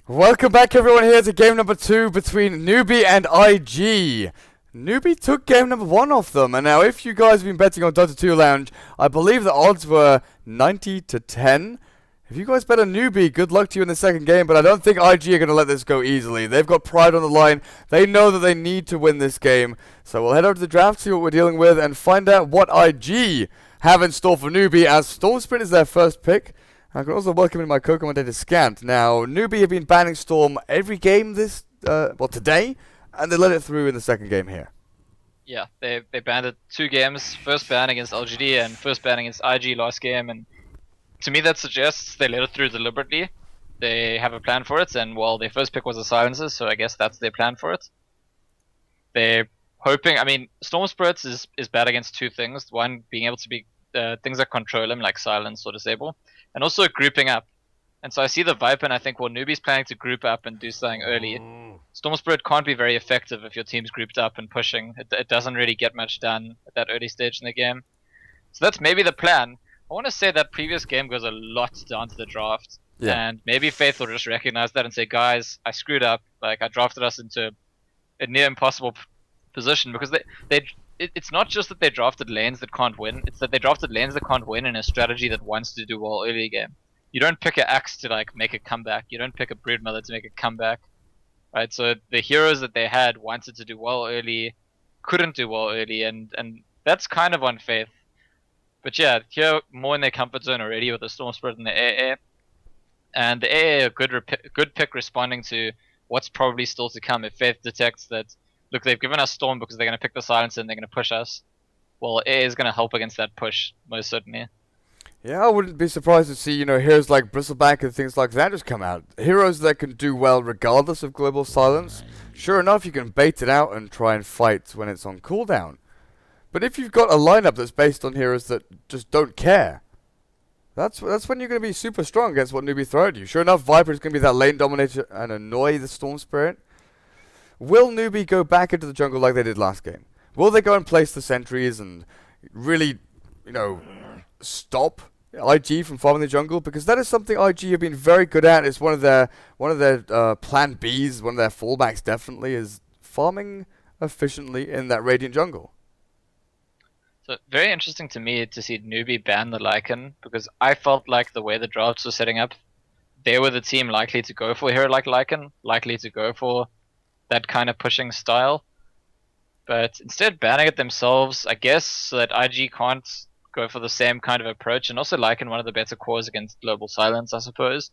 Welcome back everyone here to game number 2 between Newbee and IG. Newbee took game number 1 off them, and now if you guys have been betting on Dota 2 Lounge, I believe the odds were 90 to 10. If you guys bet on Newbee, good luck to you in the second game, but I don't think IG are going to let this go easily. They've got pride on the line. They know that they need to win this game. So we'll head over to the draft, see what we're dealing with, and find out what IG have in store for Newbee, as Storm Sprint is their first pick. I can also welcome in my co-commentator Scant. Now, Newbee have been banning Storm every game today, and they let it through in the second game here. Yeah, they banned it 2 games. First ban against LGD and first ban against IG last game, and to me that suggests they let it through deliberately. They have a plan for it, and well, their first pick was a silencer, so I guess that's their plan for it. They're hoping, I mean, Storm Spirits is bad against 2 things. One, being able to be things that control him, like silence or disable, and also grouping up. And so I see the Viper, and I think, well, Newbee's planning to group up and do something early. Storm Spirit can't be very effective if your team's grouped up and pushing. It doesn't really get much done at that early stage in the game. So that's maybe the plan. I want to say that previous game goes a lot down to the draft. Yeah. And maybe Faith will just recognize that and say, guys, I screwed up. Like, I drafted us into a near impossible position, because it's not just that they drafted lanes that can't win, it's that they drafted lanes that can't win in a strategy that wants to do well early game. You don't pick an Axe to like make a comeback, you don't pick a Broodmother to make a comeback. Right, so the heroes that they had wanted to do well early, couldn't do well early, and that's kind of on Faith. But yeah, here more in their comfort zone already with the Storm Spirit and the AA. And the AA a good pick responding to what's probably still to come if Faith detects that, look, they've given us Storm because they're going to pick the silencer and they're going to push us. Well, AA is going to help against that push, most certainly. Yeah, I wouldn't be surprised to see, heroes like Bristleback and things like that just come out. Heroes that can do well regardless of global silence. Sure enough, you can bait it out and try and fight when it's on cooldown. But if you've got a lineup that's based on heroes that just don't care, that's when you're going to be super strong against what Newbee throw at you. Sure enough, Viper is going to be that lane dominator and annoy the Storm Spirit. Will Newbee go back into the jungle like they did last game? Will they go and place the sentries and really, stop IG from farming the jungle? Because that is something IG have been very good at. It's one of their plan Bs, one of their fallbacks definitely, is farming efficiently in that Radiant jungle. So very interesting to me to see Newbee ban the Lycan, because I felt like the way the drafts were setting up, they were the team likely to go for a hero like Lycan, likely to go for that kind of pushing style. But instead banning it themselves, I guess, so that IG can't go for the same kind of approach, and also Lycan one of the better cores against global silence, I suppose.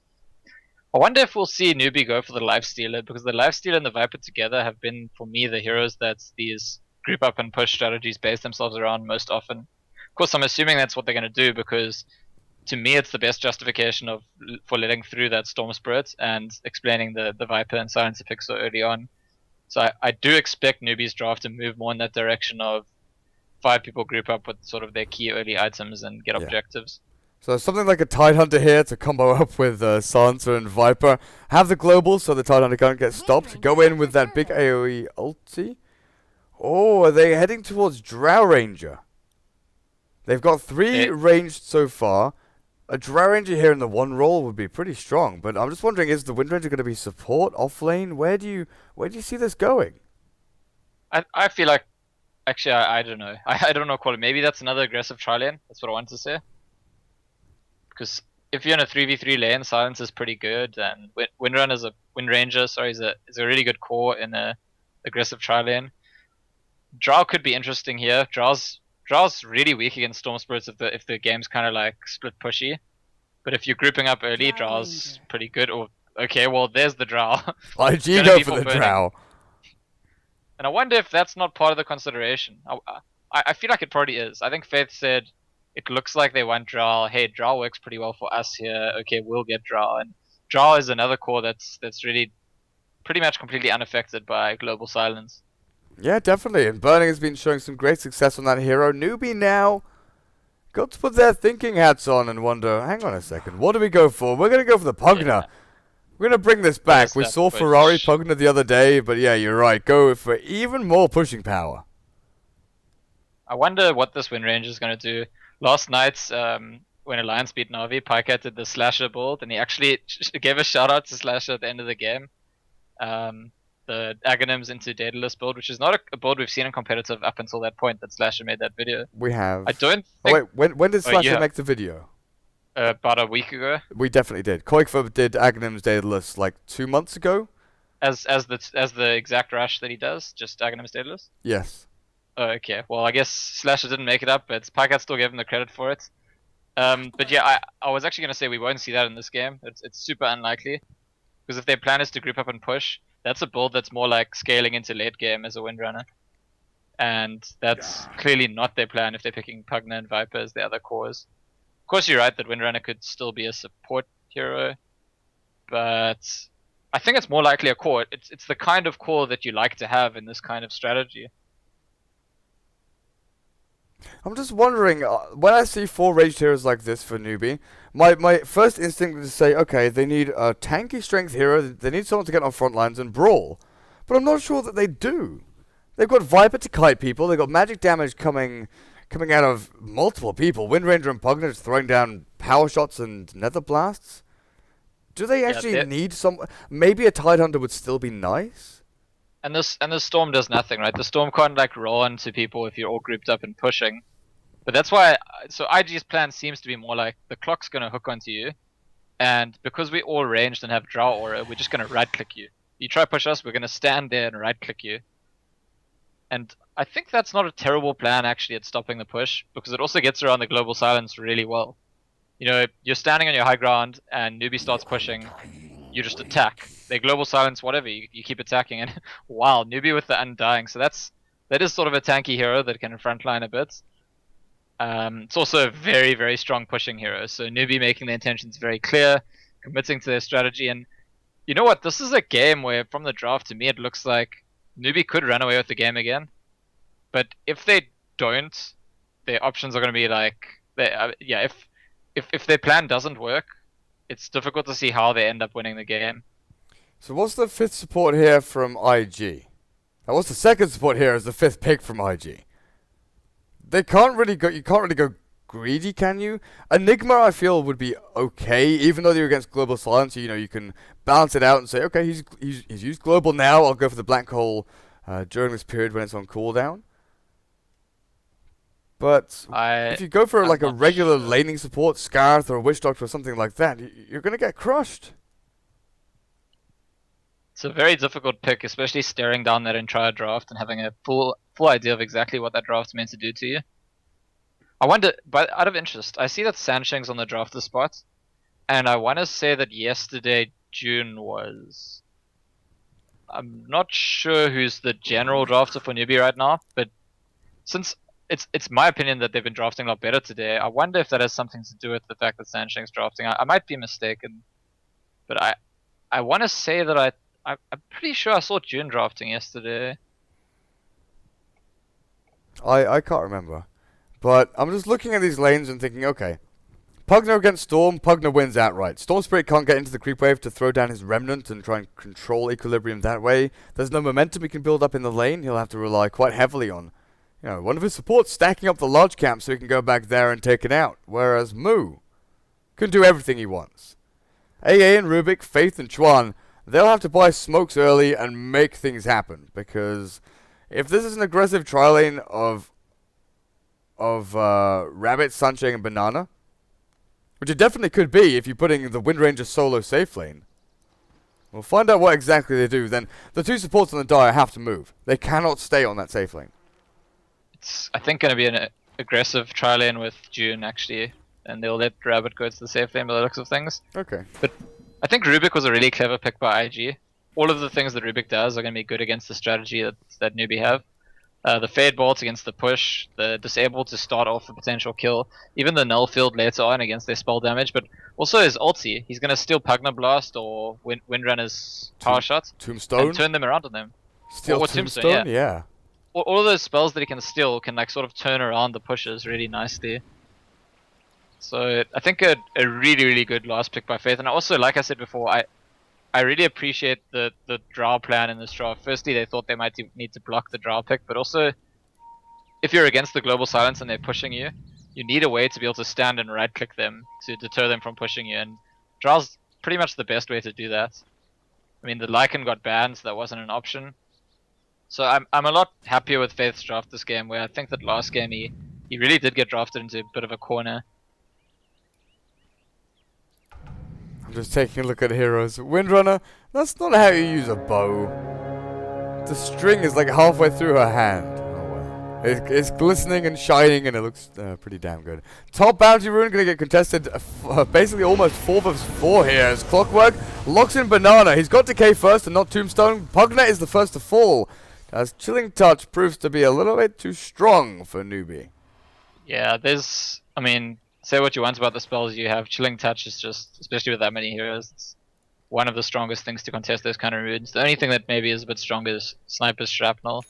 I wonder if we'll see Newbee go for the Lifestealer, because the Lifestealer and the Viper together have been, for me, the heroes that these group up and push strategies base themselves around most often. Of course, I'm assuming that's what they're going to do, because to me it's the best justification for letting through that Storm Spirit and explaining the Viper and Silencer pick so early on. So I do expect Newbee's draft to move more in that direction of 5 people group up with sort of their key early items and get objectives. So something like a Tidehunter here to combo up with Silencer and Viper. Have the global so the Tidehunter can't get stopped. Go in with that big AoE ulti. Oh, are they heading towards Drow Ranger? They've got 3 ranged so far. A Drow Ranger here in the 1 role would be pretty strong, but I'm just wondering, is the Wind Ranger going to be support off lane? Where do you see this going? I feel like, actually, I don't know. I don't know quality. Maybe that's another aggressive tri lane. That's what I wanted to say. Because if you're in a 3v3 lane, Silence is pretty good, and Wind Ranger is a really good core in a aggressive tri lane. Drow could be interesting here. Drow's really weak against Storm Spirits if the game's kind of like split pushy. But if you're grouping up early, Drow's pretty good. Or okay, well there's the Drow. IG go for the Drow. And I wonder if that's not part of the consideration. I feel like it probably is. I think Faith said it looks like they want Drow. Hey, Drow works pretty well for us here. Okay, we'll get Drow. And Drow is another core that's really pretty much completely unaffected by global silence. Yeah, definitely. And Burning has been showing some great success on that hero. Newbee now got to put their thinking hats on and wonder, hang on a second, what do we go for? We're going to go for the Pugna. Yeah. We're going to bring this back. We saw Ferrari Pugna the other day, but yeah, you're right. Go for even more pushing power. I wonder what this Wind Ranger is going to do. Last night, when Alliance beat Navi, Pycat did the Slasher build, and he actually gave a shout out to Slasher at the end of the game. The Aghanims into Daedalus build, which is not a build we've seen in competitive up until that point that Slasher made that video. We have. I don't Oh think. wait, when did Slasher yeah. make the video? About a week ago. We definitely did. Koikva did Aghanims Daedalus like 2 months ago. As the exact rush that he does, just Aghanims Daedalus. Yes. Oh, okay. Well, I guess Slasher didn't make it up, but Pycat still gave him the credit for it. But yeah, I was actually gonna say we won't see that in this game. It's super unlikely, because if their plan is to group up and push, that's a build that's more like scaling into late game as a Windrunner, and that's clearly not their plan if they're picking Pugna and Viper as the other cores. Of course, you're right that Windrunner could still be a support hero, but I think it's more likely a core. It's the kind of core that you like to have in this kind of strategy. I'm just wondering, when I see 4 ranged heroes like this for Newbee, my first instinct is to say, okay, they need a tanky strength hero, they need someone to get on front lines and brawl. But I'm not sure that they do. They've got Viper to kite people, they've got magic damage coming out of multiple people. Wind Ranger and Pugna just throwing down power shots and nether blasts. Do they actually need some... Maybe a Tidehunter would still be nice? And the Storm does nothing, right? The Storm can't like roll into people if you're all grouped up and pushing. But that's why, so IG's plan seems to be more like the clock's gonna hook onto you, and because we're all ranged and have Drow Aura, we're just gonna right click you. You try to push us, we're gonna stand there and right click you. And I think that's not a terrible plan actually at stopping the push, because it also gets around the global silence really well. You know, you're standing on your high ground and Newbee starts pushing, you just attack. They global silence, whatever, you keep attacking, and wow, Newbee with the Undying. So that is sort of a tanky hero that can frontline a bit. It's also a very, very strong pushing hero. So Newbee making the intentions very clear, committing to their strategy. And you know what? This is a game where, from the draft, to me, it looks like Newbee could run away with the game again. But if they don't, their options are going to be like, if their plan doesn't work, it's difficult to see how they end up winning the game. So what's the 5th support here from IG? Now what's the 2nd support here as the 5th pick from IG? They can't really go. You can't really go greedy, can you? Enigma, I feel, would be okay, even though you're against global silence. You know, you can balance it out and say, okay, he's used global now. I'll go for the black hole during this period when it's on cooldown. But if you go for like a regular laning support, Scarth or a Witch Doctor or something like that, you're gonna get crushed. It's a very difficult pick, especially staring down that entire draft and having a full idea of exactly what that draft's meant to do to you. I wonder, but out of interest, I see that Sansheng's on the drafter spot, and I want to say that yesterday June was. I'm not sure who's the general drafter for Newbee right now, but since it's my opinion that they've been drafting a lot better today, I wonder if that has something to do with the fact that Sansheng's drafting. I might be mistaken, but I want to say that I'm pretty sure I saw June drafting yesterday. I can't remember. But I'm just looking at these lanes and thinking, okay, Pugna against Storm, Pugna wins outright. Storm Spirit can't get into the creep wave to throw down his Remnant and try and control equilibrium that way. There's no momentum he can build up in the lane. He'll have to rely quite heavily on, you know, one of his supports stacking up the large camp so he can go back there and take it out. Whereas Moo can do everything he wants. AA and Rubik, Faith and Chuan, they'll have to buy smokes early and make things happen, because if this is an aggressive tri-lane of Rabbit, Sansheng, and Banana, which it definitely could be if you're putting the Wind Ranger solo safe lane, we'll find out what exactly they do. Then the 2 supports on the Dire have to move. They cannot stay on that safe lane. It's, I think, going to be an aggressive tri-lane with June, actually, and they'll let Rabbit go to the safe lane by the looks of things. Okay. But I think Rubik was a really clever pick by IG. All of the things that Rubik does are going to be good against the strategy that Newbee have. The Fade Bolt against the push, the Disable to start off a potential kill, even the Null Field later on against their spell damage, but also his ulti. He's going to steal Pugna Blast or Windrunner's Power Shot Tombstone? and turn them around on them. Steal Tombstone? Yeah. All of those spells that he can steal can like sort of turn around the pushes really nicely. So I think a really, really good last pick by Faith. And also, like I said before, I really appreciate the draw plan in this draft. Firstly, they thought they might need to block the draw pick, but also, if you're against the global silence and they're pushing you, you need a way to be able to stand and right click them to deter them from pushing you, and Drow's pretty much the best way to do that. I mean, the Lycan got banned, so that wasn't an option. So I'm a lot happier with Faith's draft this game, where I think that last game he really did get drafted into a bit of a corner. I'm just taking a look at heroes. Windrunner, that's not how you use a bow. The string is like halfway through her hand. Oh well. It's glistening and shining and it looks pretty damn good. Top bounty rune gonna get contested basically almost 4 vs 4 here as Clockwork locks in Banana. He's got Decay first and not Tombstone. Pugnet is the first to fall, as Chilling Touch proves to be a little bit too strong for Newbee. Yeah, I mean, say what you want about the spells you have. Chilling Touch is just, especially with that many heroes, it's one of the strongest things to contest those kind of runes. The only thing that maybe is a bit stronger is Sniper's Shrapnel.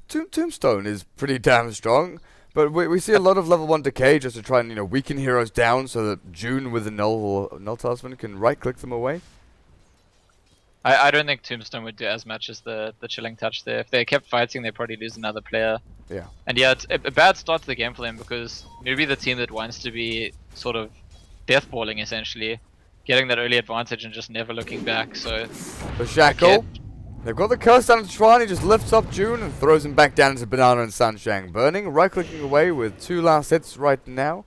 Tombstone is pretty damn strong, but we see a lot of level 1 Decay just to try and, weaken heroes down so that June with the Null Talisman can right-click them away. I don't think Tombstone would do as much as the Chilling Touch there. If they kept fighting, they'd probably lose another player. Yeah. And yeah, it's a bad start to the game for them, because Newbee the team that wants to be sort of deathballing, essentially. Getting that early advantage and just never looking back, so... The Shackle. They've got the curse down to Shrine. He just lifts up June and throws him back down into Banana and Sanshang. Burning, right-clicking away with 2 last hits right now.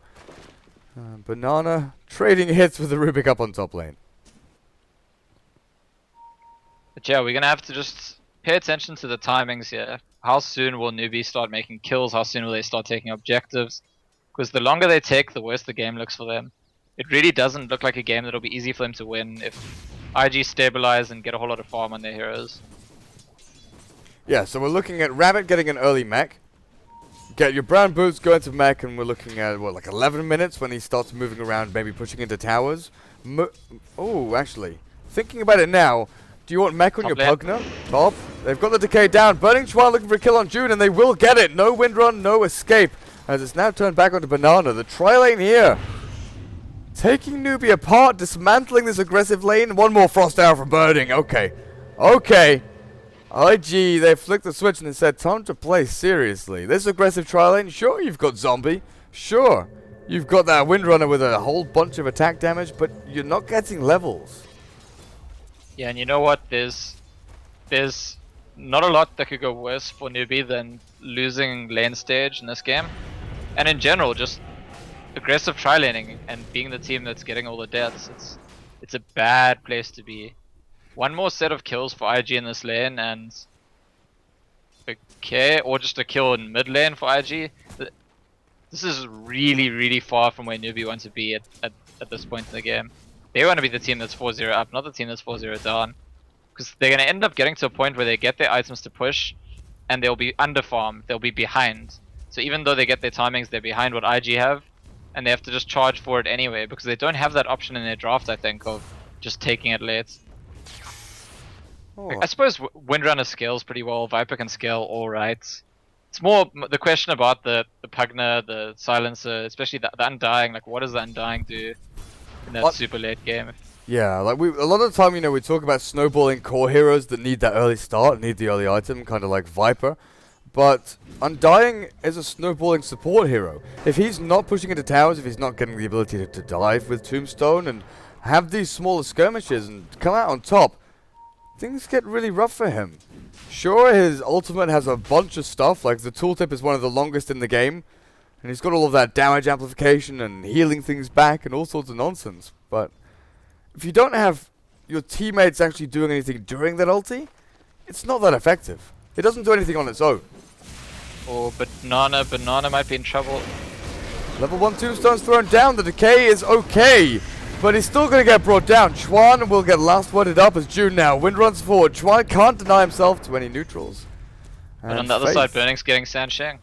Banana trading hits with the Rubik up on top lane. But yeah, we're gonna have to just pay attention to the timings here. How soon will Newbee start making kills? How soon will they start taking objectives? Because the longer they take, the worse the game looks for them. It really doesn't look like a game that'll be easy for them to win if IG stabilize and get a whole lot of farm on their heroes. Yeah, so we're looking at Rabbit getting an early mech. Get your brown boots, go into mech, and we're looking at, what, like 11 minutes when he starts moving around, maybe pushing into towers. Oh, actually, thinking about it now, do you want mech on your Pugner? Top. They've got the Decay down. Burning Chuan looking for a kill on June, and they will get it. No Windrun, no escape. As it's now turned back onto Banana. The tri-lane here, taking Newbee apart, dismantling this aggressive lane. One more Frost Arrow from Burning. Okay. Okay. IG, they flicked the switch and they said, time to play seriously. This aggressive tri-lane, sure, you've got Zombie. Sure, you've got that Windrunner with a whole bunch of attack damage, but you're not getting levels. Yeah, and you know what? There's not a lot that could go worse for Newbee than losing lane stage in this game. And in general, just aggressive tri-laning and being the team that's getting all the deaths. It's a bad place to be. One more set of kills for IG in this lane and... Okay, or just a kill in mid lane for IG. This is really, really far from where Newbee wants to be at this point in the game. They want to be the team that's 4-0 up, not the team that's 4-0 down. Because they're going to end up getting to a point where they get their items to push and they'll be underfarmed, they'll be behind. So even though they get their timings, they're behind what IG have, and they have to just charge for it anyway, because they don't have that option in their draft, I think, of just taking it late. Oh. I suppose Windrunner scales pretty well, Viper can scale alright. It's more the question about the Pugner, the Silencer, especially the Undying, like what does the Undying do in that super late game? Yeah, like a lot of the time, we talk about snowballing core heroes that need that early start, need the early item, kind of like Viper. But Undying is a snowballing support hero. If he's not pushing into towers, if he's not getting the ability to dive with Tombstone and have these smaller skirmishes and come out on top, things get really rough for him. Sure, his ultimate has a bunch of stuff, like the tooltip is one of the longest in the game, and he's got all of that damage amplification and healing things back and all sorts of nonsense. But if you don't have your teammates actually doing anything during that ulti, it's not that effective. It doesn't do anything on its own. Or Banana might be in trouble. Level 1 Tombstone's thrown down. The Decay is okay, but he's still going to get brought down. Chuan will get last worded up as June now. Wind runs forward. Chuan can't deny himself to any neutrals. And on the other side, Burning's getting Sanshang.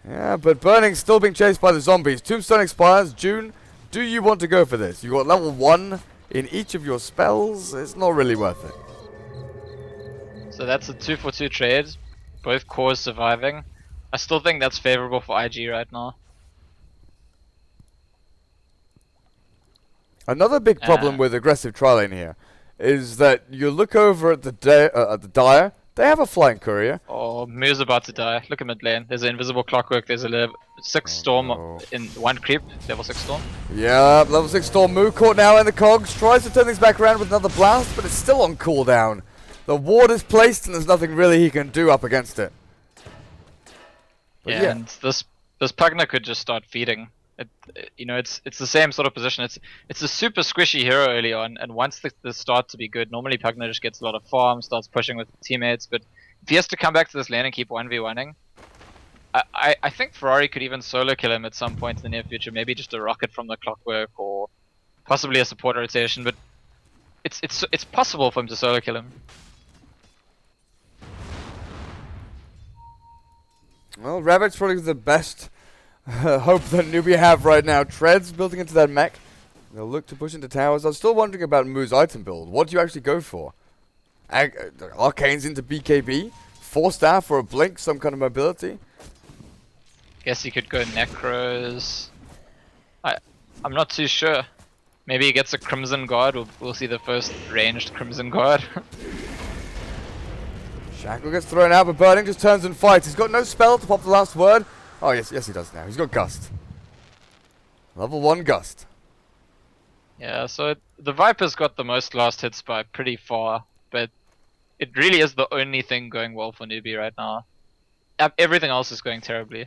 Yeah, but Burning's still being chased by the zombies. Tombstone expires. June, do you want to go for this? You got level 1 in each of your spells. It's not really worth it. So that's a 2-for-2 trade. Both cores surviving. I still think that's favorable for IG right now. Another big problem with aggressive tri-lane here is that you look over at the Dire, They have a flying courier. Oh, Moo's about to die. Look at mid lane. There's an invisible clockwork. There's a level 6 storm no. in one creep. Level 6 storm. Yeah, level 6 Storm. Moo caught now in the cogs. Tries to turn things back around with another blast, but it's still on cooldown. The ward is placed and there's nothing really he can do up against it. But Yeah, and this Pugna could just start feeding. You know, it's the same sort of position. It's a super squishy hero early on, and once the start to be good, normally Pugna just gets a lot of farm, starts pushing with teammates. But if he has to come back to this lane and keep 1v1ing, I think Ferrari could even solo kill him at some point in the near future. Maybe just a rocket from the clockwork, or possibly a support rotation. But it's possible for him to solo kill him. Well, Rabbit's probably the best hope that Newbee have right now. Treads building into that mech. They'll look to push into towers. I'm still wondering about Moo's item build. What do you actually go for? Arcanes into BKB? 4-star for a blink, some kind of mobility? Guess he could go Necros. I'm not too sure. Maybe he gets a Crimson Guard. We'll see the first ranged Crimson Guard. Shackle gets thrown out, but Burning just turns and fights. He's got no spell to pop the last word. Oh, yes, he does now. He's got Gust. Level 1 Gust. Yeah, so the Viper's got the most last hits by pretty far, but it really is the only thing going well for Newbee right now. Everything else is going terribly.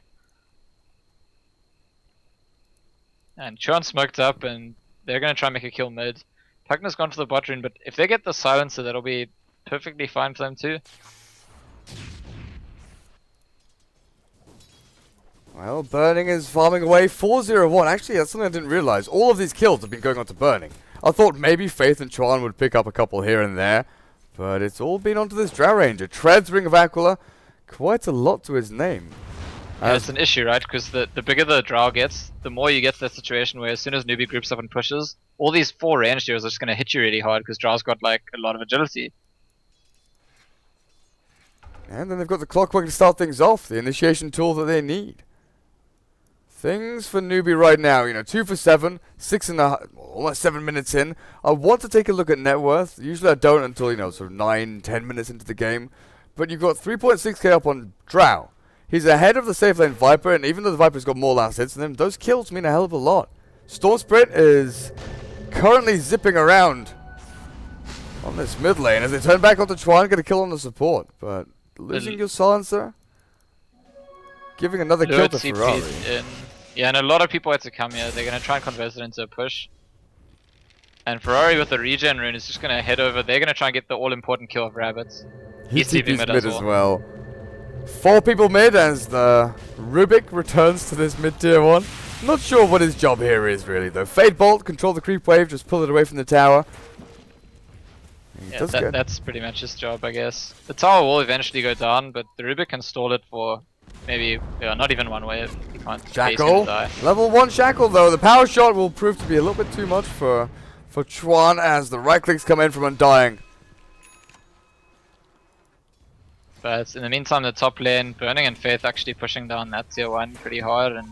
And Chuan smoked up, and they're going to try and make a kill mid. Pugna's gone for the bot rune, but if they get the silencer, that'll be perfectly fine for them too. Well, Burning is farming away 4-0-1. Actually, that's something I didn't realize. All of these kills have been going on to Burning. I thought maybe Faith and Chuan would pick up a couple here and there, but it's all been onto this Drow Ranger. Treads Ring of Aquila, quite a lot to his name. Yeah, it's an issue, right? Because the bigger the Drow gets, the more you get to that situation where as soon as Newbee groups up and pushes, all these 4 ranged heroes are just going to hit you really hard because Drow's got like a lot of agility. And then they've got the Clockwork to start things off, the initiation tool that they need. Things for Newbee right now, 2 for 7, 6.5, almost 7 minutes in. I want to take a look at net worth. Usually I don't until, sort of 9, 10 minutes into the game. But you've got 3.6k up on Drow. He's ahead of the safe lane Viper, and even though the Viper's got more last hits than him, those kills mean a hell of a lot. Storm Spirit is currently zipping around on this mid lane as they turn back onto Chuan, get a kill on the support. But losing your silencer, giving another kill to Ferrari. Yeah, and a lot of people had to come here. They're going to try and convert it into a push. And Ferrari with the regen rune is just going to head over. They're going to try and get the all-important kill of Rabbits. He's TP's mid as well. 4 people mid as the Rubik returns to this mid-tier 1. Not sure what his job here is really though. Fade Bolt, control the creep wave, just pull it away from the tower. Yeah, that's pretty much his job, I guess. The tower will eventually go down, but the Rubik can stall it for maybe, not even 1 wave. He can't Shackle. die. Level 1 Shackle though. The power shot will prove to be a little bit too much for Chuan as the right clicks come in from Undying. But in the meantime, the top lane, Burning and Faith actually pushing down that tier 1 pretty hard, and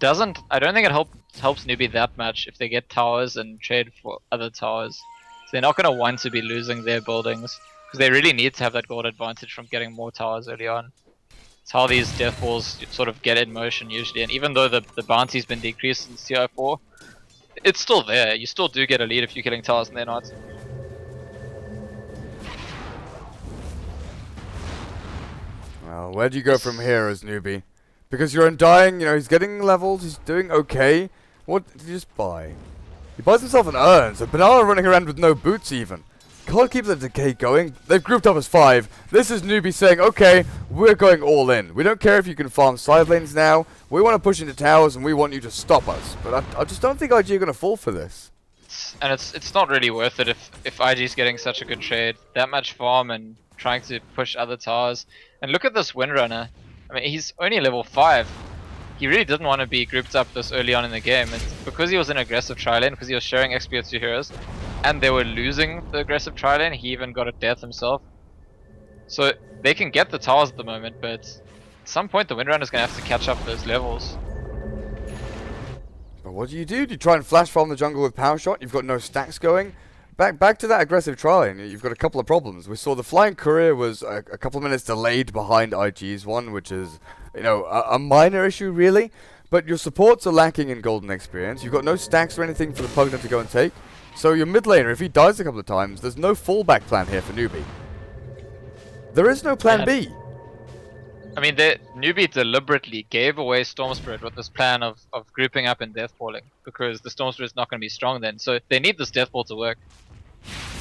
I don't think it helps Newbee that much if they get towers and trade for other towers. So they're not going to want to be losing their buildings, because they really need to have that gold advantage from getting more towers early on. It's how these death walls sort of get in motion usually, and even though the bounty's been decreased in CI4, it's still there. You still do get a lead if you're killing towers and they're not. Well, where do you go from here as Newbee? Because you're Undying, he's getting levels, he's doing okay. What did he just buy? He buys himself an urn, so Banana running around with no boots even. Can't keep the decay going. They've grouped up as 5. This is Newbee saying, okay, we're going all in. We don't care if you can farm side lanes now. We want to push into towers and we want you to stop us. But I just don't think IG are going to fall for this. And it's not really worth it if IG's getting such a good trade. That much farm and trying to push other towers. And look at this Windrunner. I mean, he's only level 5. He really didn't want to be grouped up this early on in the game. And because he was in aggressive tri-lane, because he was sharing XP with 2 heroes, and they were losing the aggressive tri-lane, he even got a death himself. So they can get the towers at the moment, but at some point the Windrunner's going to have to catch up those levels. But what do? Do you try and flash farm the jungle with power shot? You've got no stacks going. back to that aggressive trying. You've got a couple of problems. We saw the flying courier was a couple of minutes delayed behind IG's one, which is, you know, a minor issue really. But your supports are lacking in golden experience. You've got no stacks or anything for the Pugna to go and take. So your mid laner, if he dies a couple of times, there's no fallback plan here for Newbee. There is no plan B. I mean, Newbee deliberately gave away Storm Spirit with this plan of grouping up and death balling, because the Storm Spirit's not going to be strong then. So they need this death ball to work.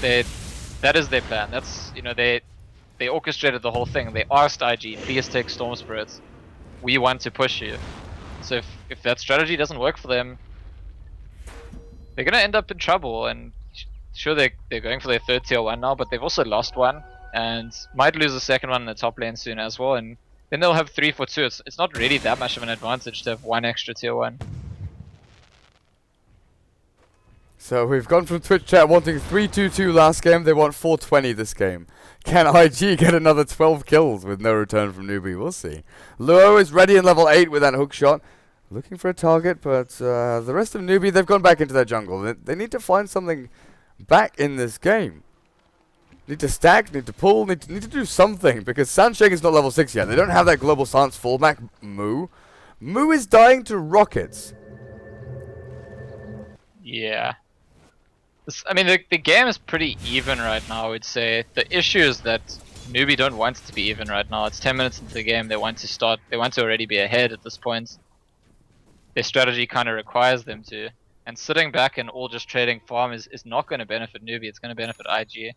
That is their plan. That's, you know, they orchestrated the whole thing. They asked IG, please take Storm Spirits. We want to push you. So if that strategy doesn't work for them, they're going to end up in trouble. And sure, they're going for their third tier 1 now, but they've also lost one and might lose the second one in the top lane soon as well. And then they'll have 3 for 2. It's not really that much of an advantage to have 1 extra tier 1. So we've gone from Twitch chat wanting 3-2-2 last game, they want 420 this game. Can IG get another 12 kills with no return from Newbee? We'll see. Luo is ready in level 8 with that hook shot. Looking for a target, but the rest of Newbee, they've gone back into their jungle. They need to find something back in this game. Need to stack, need to pull, need to do something, because Sansheng is not level 6 yet. They don't have that global silence fallback. Moo is dying to rockets. Yeah. I mean, the game is pretty even right now, I would say. The issue is that Newbee don't want it to be even right now. It's 10 minutes into the game, they want to already be ahead at this point. Their strategy kind of requires them to. And sitting back and all just trading farm is not going to benefit Newbee, it's going to benefit IG.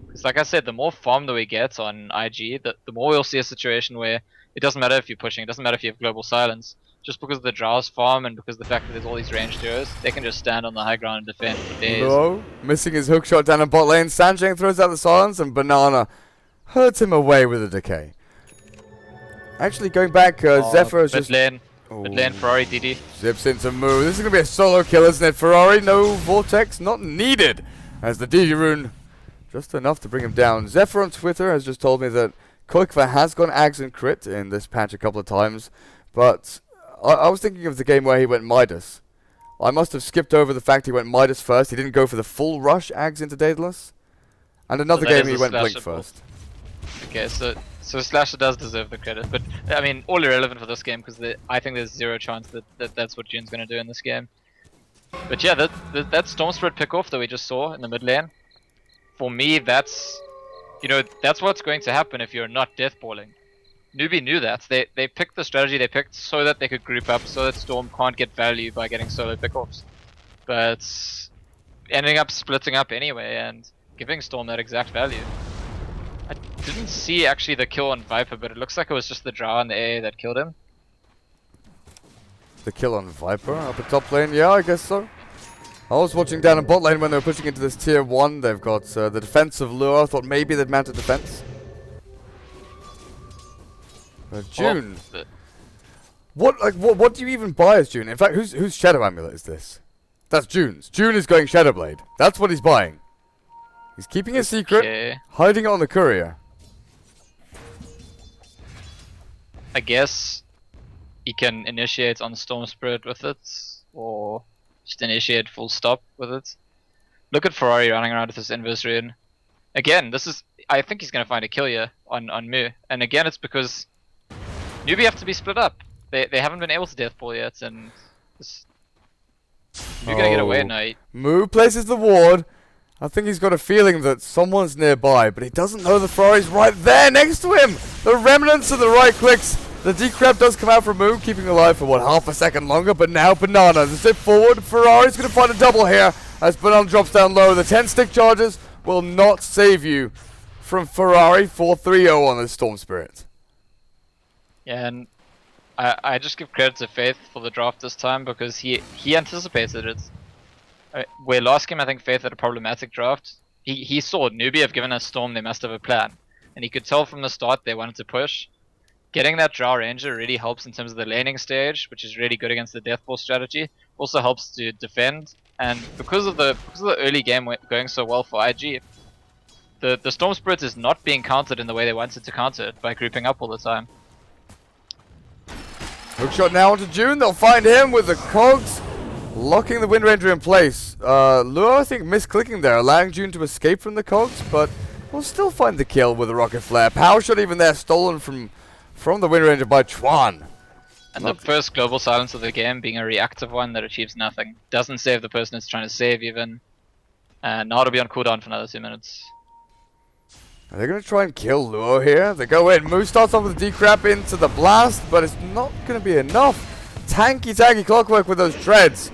Because like I said, the more farm that we get on IG, the more we'll see a situation where it doesn't matter if you're pushing, it doesn't matter if you have global silence. Just because the Drows farm and because the fact that there's all these ranged heroes, they can just stand on the high ground and defend for days. No, missing his hook shot down in bot lane. Sansheng throws out the silence and Banana hurts him away with a decay. Actually, going back, Zephyr is just... Mid lane, Ferrari DD. Zips into Moo. This is going to be a solo kill, isn't it? Ferrari, no Vortex, not needed. As the DD rune, just enough to bring him down. Zephyr on Twitter has just told me that Koikva has gone Ags and crit in this patch a couple of times, but I was thinking of the game where he went Midas. I must have skipped over the fact he went Midas first. He didn't go for the full rush Ags into Daedalus. And another game he went Blink first. Okay, so Slasher does deserve the credit, but I mean, all irrelevant for this game because I think there's zero chance that that's what June's going to do in this game. But yeah, that Storm Spirit pick-off that we just saw in the mid lane, for me, that's what's going to happen if you're not deathballing. Newbee knew that. They picked the strategy they picked so that they could group up, so that Storm can't get value by getting solo pick-offs. But ending up splitting up anyway and giving Storm that exact value. I didn't see actually the kill on Viper, but it looks like it was just the Drow and the AA that killed him. The kill on Viper up at top lane? Yeah, I guess so. I was watching down in bot lane when they were pushing into this tier 1. They've got the defense of Lure. I thought maybe they'd mount a defense. June. What do you even buy as June? In fact, whose Shadow Amulet is this? That's June's. June is going Shadow Blade. That's what he's buying. He's keeping a secret, hiding it on the courier. I guess he can initiate on Storm Spirit with it, or just initiate full stop with it. Look at Ferrari running around with his inverse rune. Again, I think he's going to find a kill here on Mu. And again, it's because Newbee have to be split up. They haven't been able to deathball yet, and You're gonna get away now. Mu places the ward. I think he's got a feeling that someone's nearby, but he doesn't know the Ferrari's right there next to him. The remnants of the right clicks. The decrep does come out from Mu, keeping alive for, what, half a second longer, but now Banana. The step forward, Ferrari's going to find a double here as Banana drops down low. The 10 stick charges will not save you from Ferrari. 4-3-0 on the Storm Spirit. Yeah, and I just give credit to Faith for the draft this time because he anticipated it. Where last game I think Faith had a problematic draft. He saw Newbee have given us Storm, they must have a plan. And he could tell from the start they wanted to push. Getting that Drow Ranger really helps in terms of the laning stage, which is really good against the Deathball strategy. Also helps to defend, and because of the early game going so well for IG, the Storm Spirit is not being countered in the way they wanted to counter it by grouping up all the time. Hookshot now onto June, they'll find him with the cogs. locking the Wind Ranger in place. Luo, I think, misclicking there, allowing June to escape from the cogs, but will still find the kill with a rocket flare. Power shot even there, stolen from the Wind Ranger by Chuan. And the first global silence of the game being a reactive one that achieves nothing. Doesn't save the person it's trying to save even. And now it'll be on cooldown for another 2 minutes. Are they going to try and kill Luo here? They go in. Moose starts off with the decrap into the blast, but it's not going to be enough. Tanky clockwork with those treads.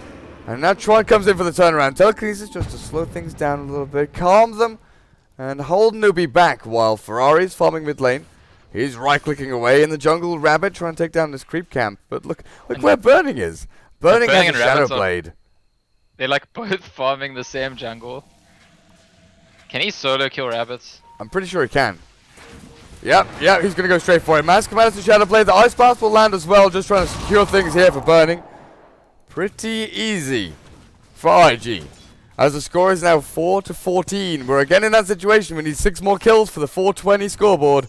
And now Chuan comes in for the turnaround. Telekinesis just to slow things down a little bit, calm them, and hold Newbee back while Ferrari's farming mid lane. He's right-clicking away in the jungle. Rabbit trying to take down this creep camp. But look where Burning is. Burning has a Shadow Blade. They're like both farming the same jungle. Can he solo kill rabbits? I'm pretty sure he can. Yep, he's going to go straight for it. Mass Commander to Shadow Blade. The Ice Blast will land as well. Just trying to secure things here for Burning. Pretty easy for IG. As the score is now 4-14. We're again in that situation. We need 6 more kills for the 420 scoreboard.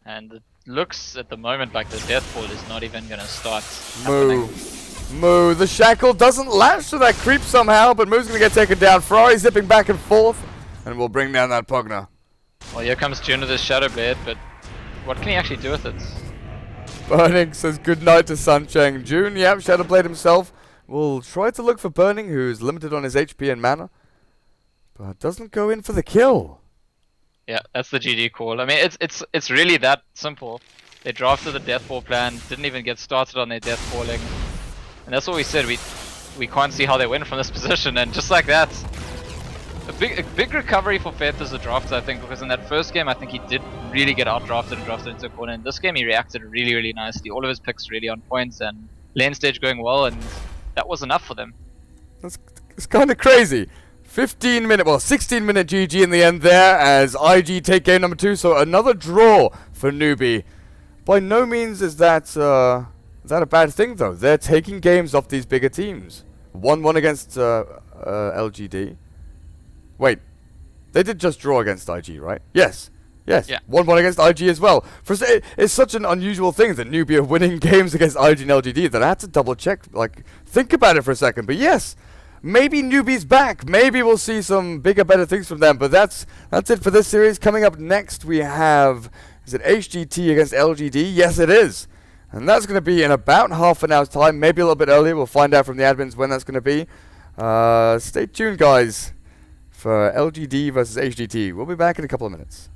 And it looks at the moment like the death ball is not even going to start. Moo. The shackle doesn't latch to that creep somehow, but Moo's going to get taken down. Ferrari zipping back and forth, and we'll bring down that Pugna. Well, here comes June with his Shadow Blade, but what can he actually do with it? Burning says goodnight to Suncheng. June, yep, Shadow Blade himself will try to look for Burning, who's limited on his HP and mana, but doesn't go in for the kill. Yeah, that's the GG call. I mean, it's really that simple. They drafted the death ball plan, didn't even get started on their death falling, and that's what we said. We can't see how they win from this position, and just like that, a big recovery for Faith as a drafter, I think, because in that first game, I think he did really get outdrafted and drafted into a corner. In this game, he reacted really nicely. All of his picks really on points, and lane stage going well, and that was enough for them. It's kind of crazy. 16-minute GG in the end there as IG take game number 2. So another draw for Newbee. By no means is that a bad thing though. They're taking games off these bigger teams. 1-1 against LGD. Wait, they did just draw against IG, right? Yes. Yeah. 1-1 against IG as well. It's such an unusual thing that Newbee are winning games against IG and LGD that I had to double check. Like, think about it for a second. But yes. Maybe Newbee's back. Maybe we'll see some bigger, better things from them. But that's it for this series. Coming up next, we have, is it HGT against LGD? Yes, it is. And that's going to be in about half an hour's time. Maybe a little bit earlier. We'll find out from the admins when that's going to be. Stay tuned, guys, for LGD versus HGT. We'll be back in a couple of minutes.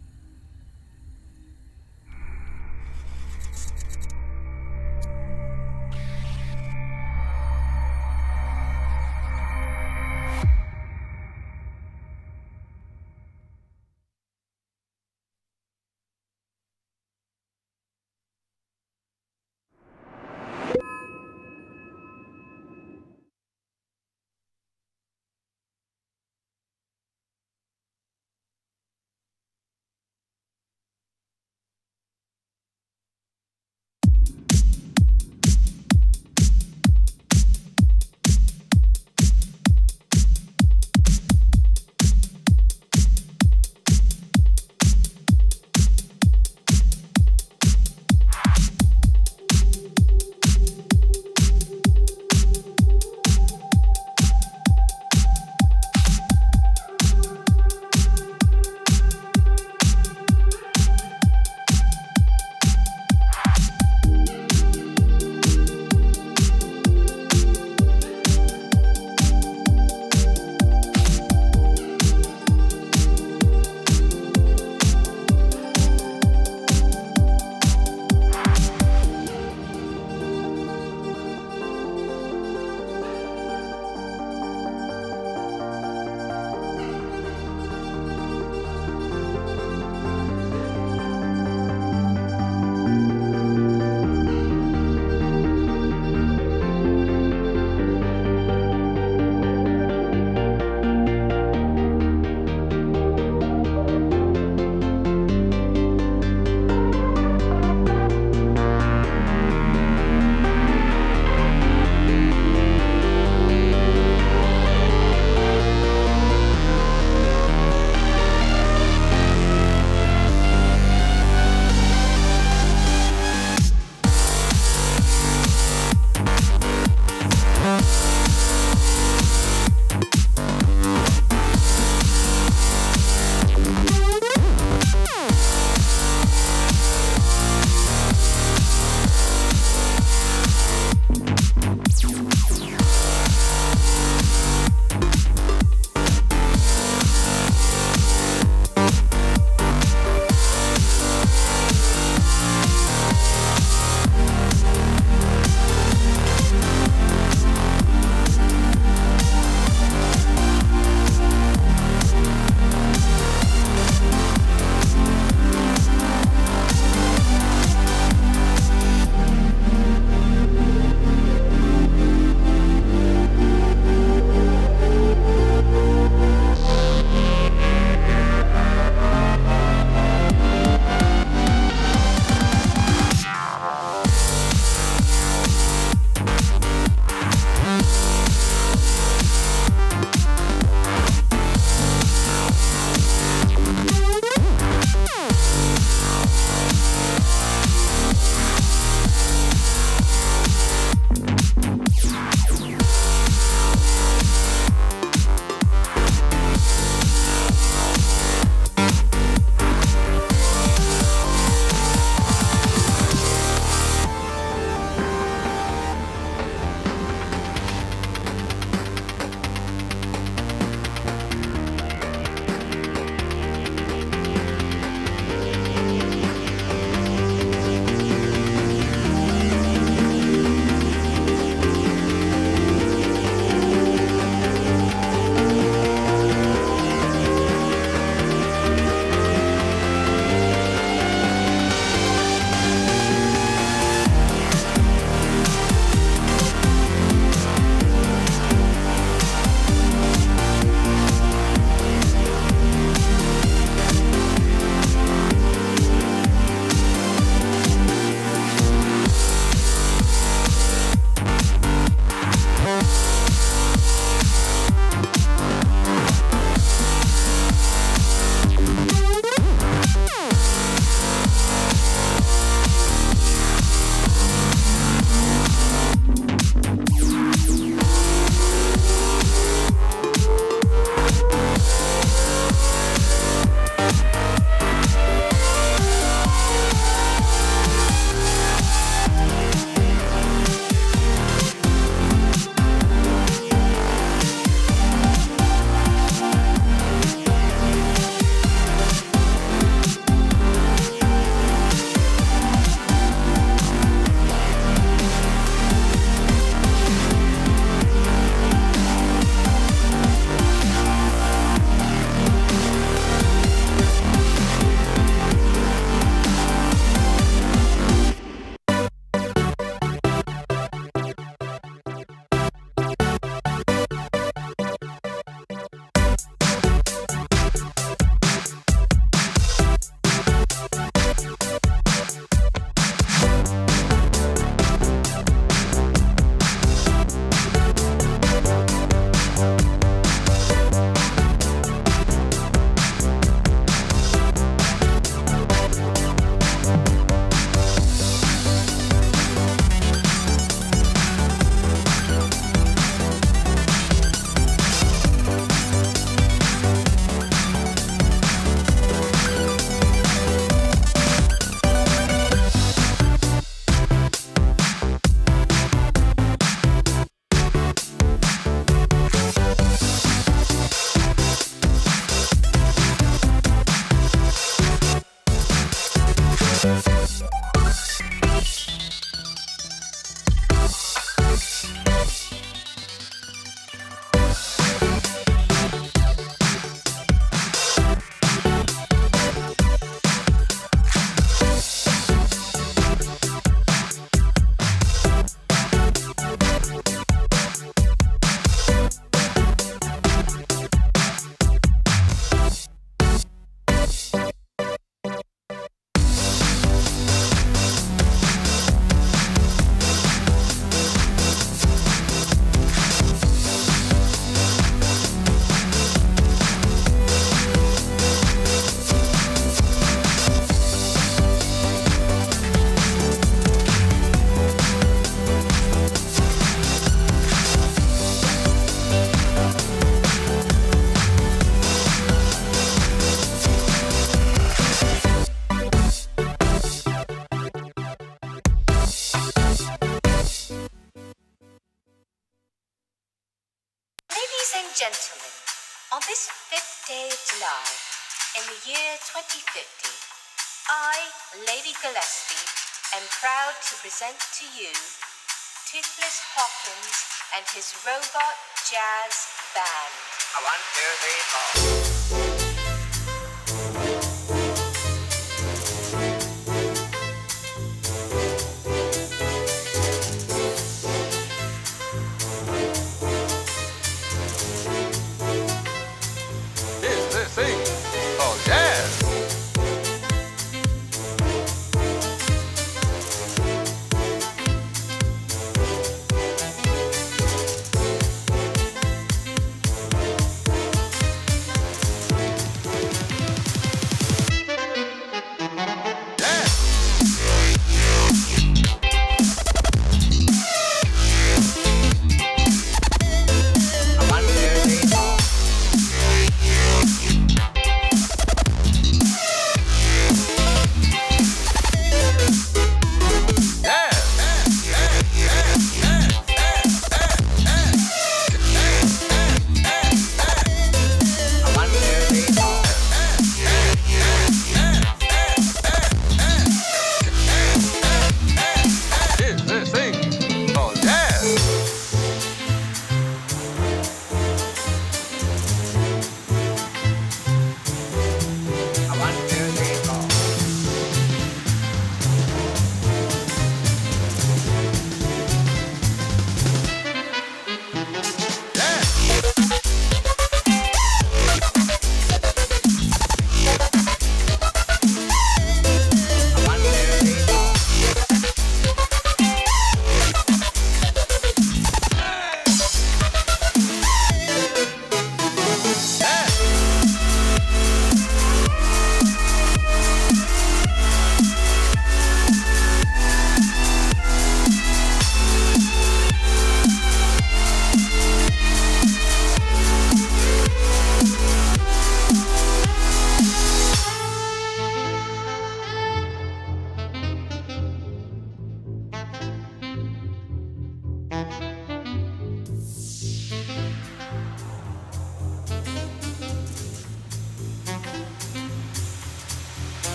gentlemen, on this 5th day of July, in the year 2050, I, Lady Gillespie, am proud to present to you Toothless Hawkins and his robot jazz band.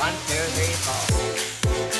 1, 2, 3, 4.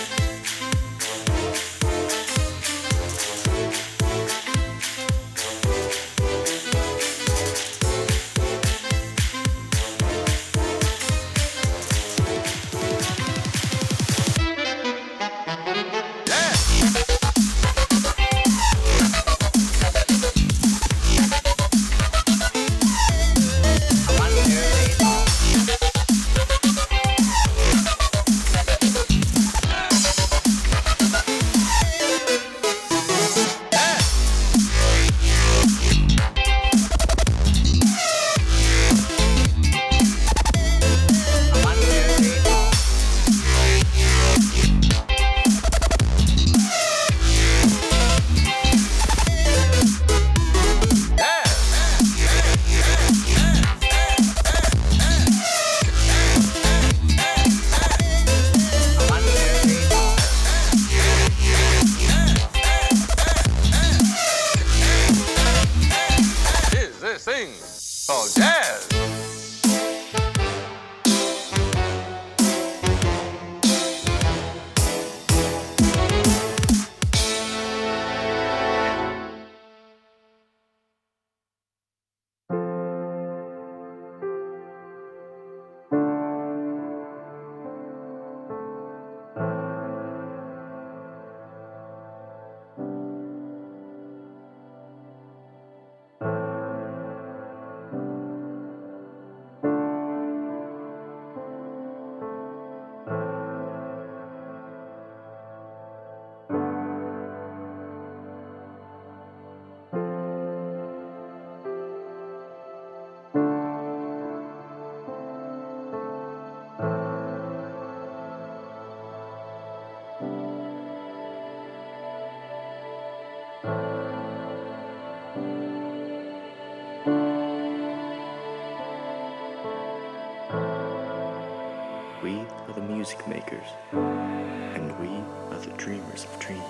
We are the music makers, and we are the dreamers of dreams.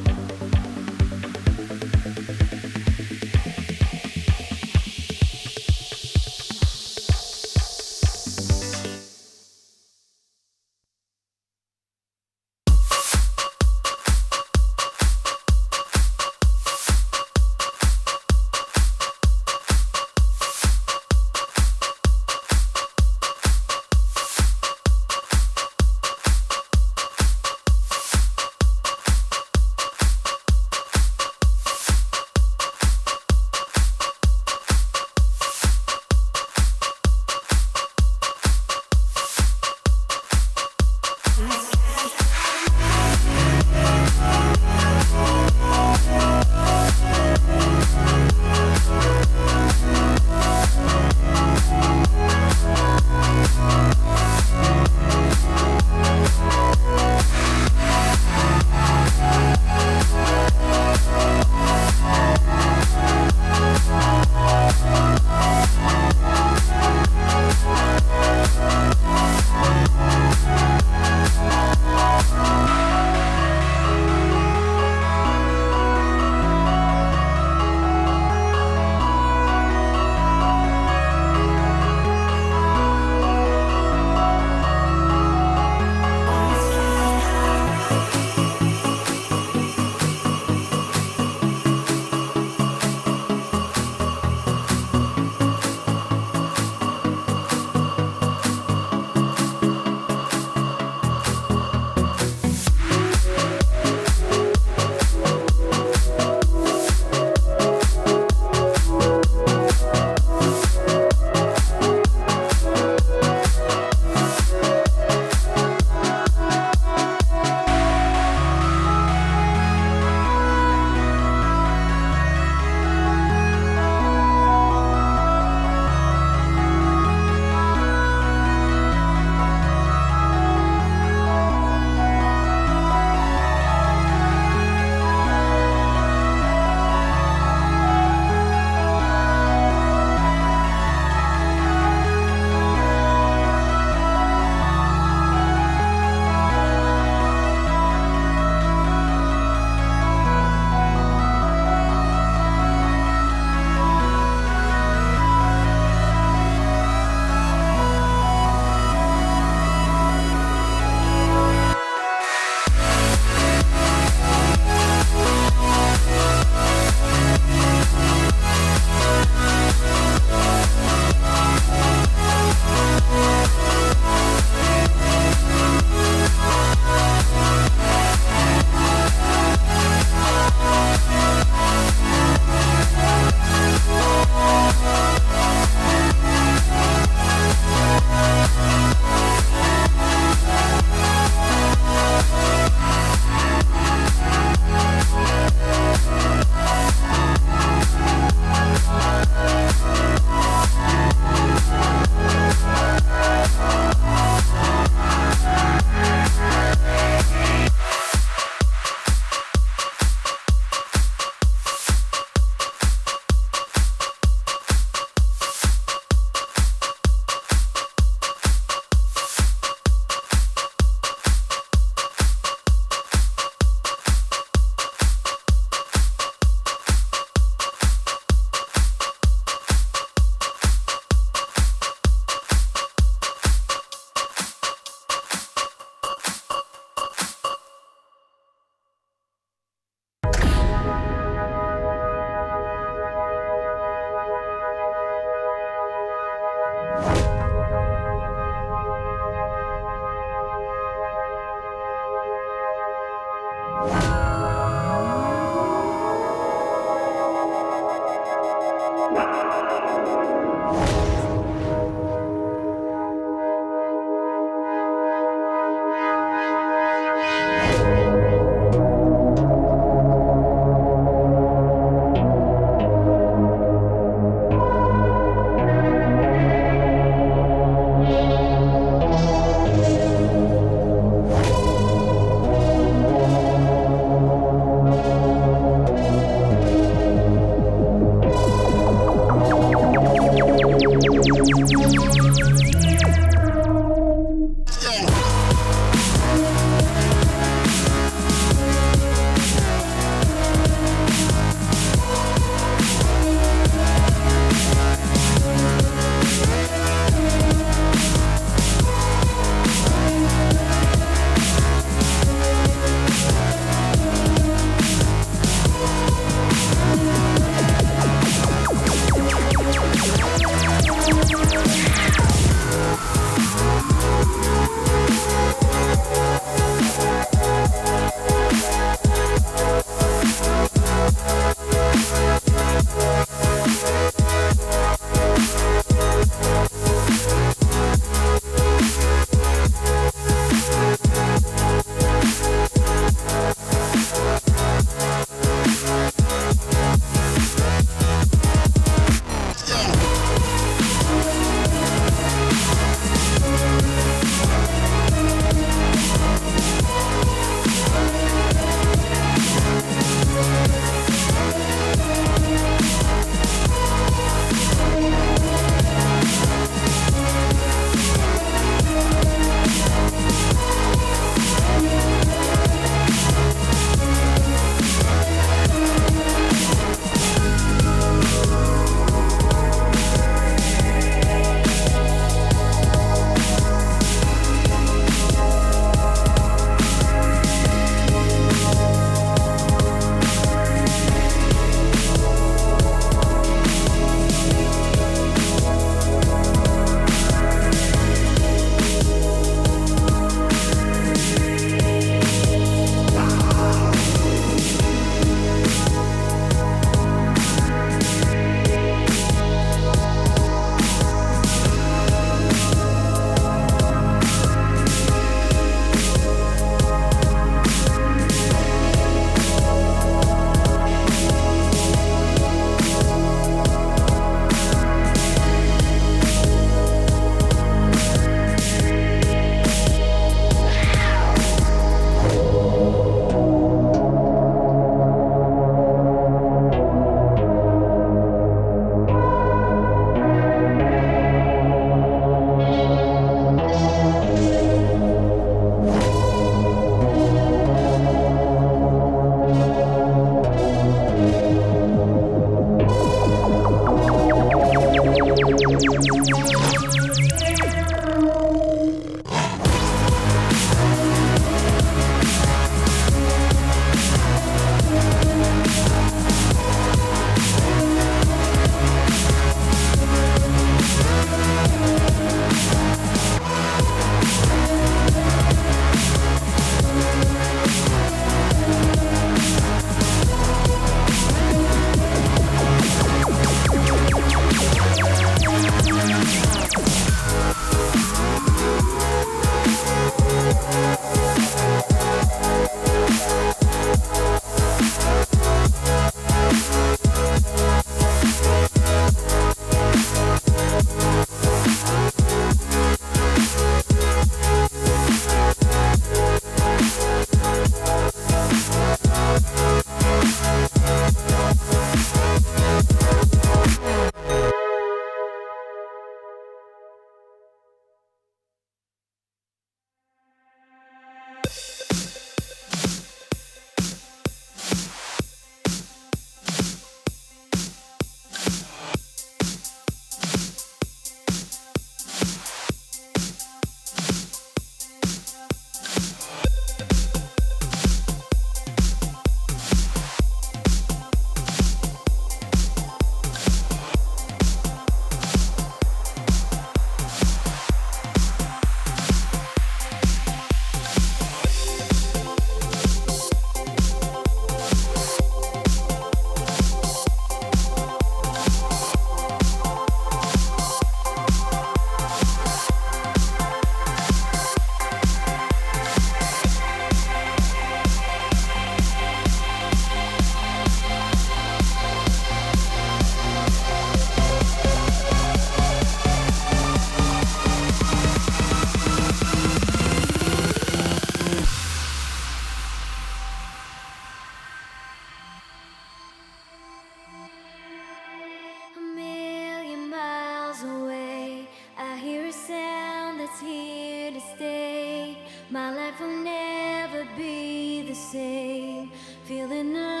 is here to stay. My life will never be the same. Feeling the